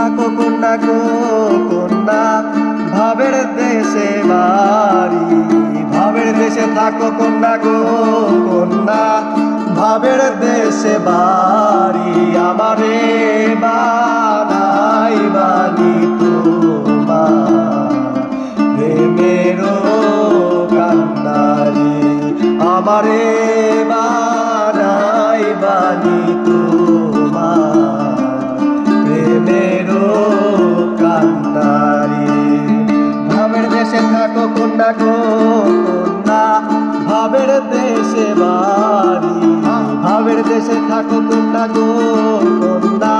থাকো কন্যা গো কন্যা, ভাবের দেশে বাড়ি। ভাবের দেশে থাকো কন্যা গো কন্যা, ভাবের দেশে বাড়ি। আমারে বানাই বানি তোমার প্রেমেরও কান্ডারি। আমারে বানাই বানি তোমার প্রেমেরও কান্ডারি। ভাবের দেশে থাকো কন্যা গো কন্যা, ভাবের দেশে বাড়ি। ভাবের দেশে থাকো কন্যা গো কন্যা,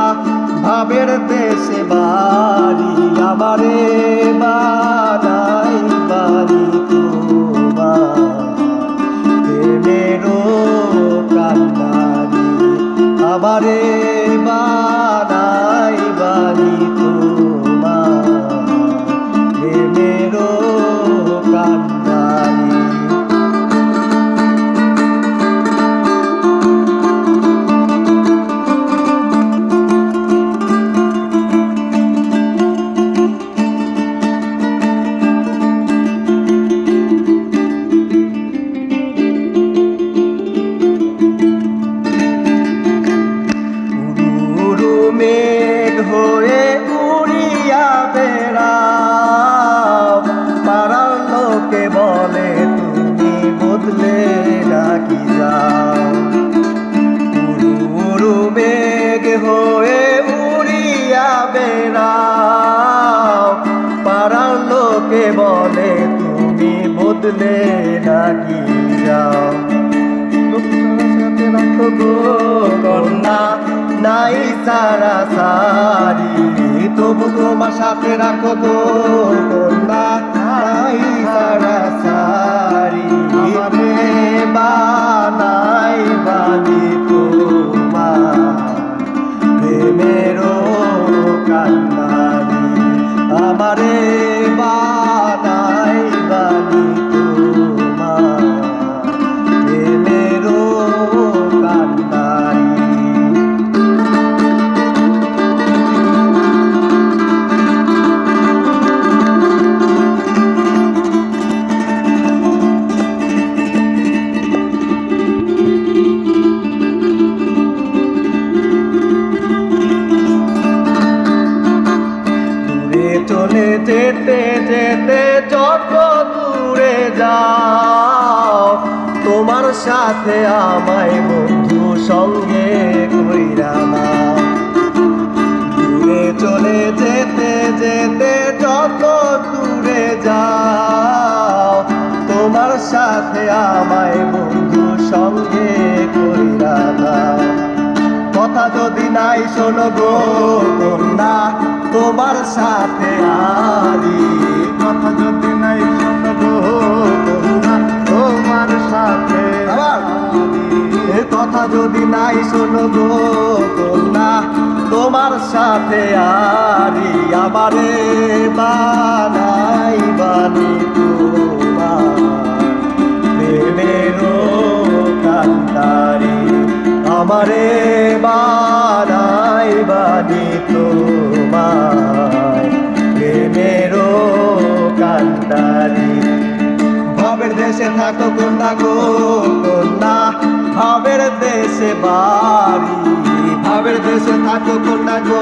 ভাবের দেশে বাড়ি। আমারে বানাই বানি তোমার প্রেমেরও কান্ডারি। আমারে বানাই বানি তোমার প্রেমেরও কান্ডারি। মেঘ হয়ে উড়িয়া বেড়াও, পাড়ার লোকে বলে তুমি বদলে নাকি যাও। উড়ু মেঘ হয়ে উড়িয়া বেড়াও, পাড়ার লোকে বলে তুমি বদলে নাকি যাও। সাথে রাখো গো কন্যা নাই সারা সারি, তবু তোমার সাথে রাখো গো কন্যা নাই সারা সারি। আমারে বানাই বানি তোমার প্রেমেরও কান্ডারি। আমারে বানাই বানি তোমার প্রেমেরও কান্ডারি। চলে যেতে যেতে যত দূরে যাও, তোমার সাথে আমায় বন্ধু সঙ্গে কইরা নাও। দূরে চলে যেতে যেতে যত দূরে যাও, তোমার সাথে আমায় বন্ধু সঙ্গে কইরা নাও। কথা যদি নাই শোনো গো কন্যা তোমার সাথে আরি। কথা যদি নাই শোনো গো কন্যা তোমার সাথে আরি। কথা যদি নাই শোনো গো কন্যা তোমার সাথে আরি। আমারে বানাই বানি তোমার প্রেমেরও কান্ডারি। আমারে বানাই বানি তোমার প্রেমেরও কান্ডারি। ভাবের দেশে থাকো কন্যা গো কন্যা, ভাবের দেশে বাড়ি। ভাবের দেশে থাকো কন্যা গো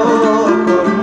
কন্যা,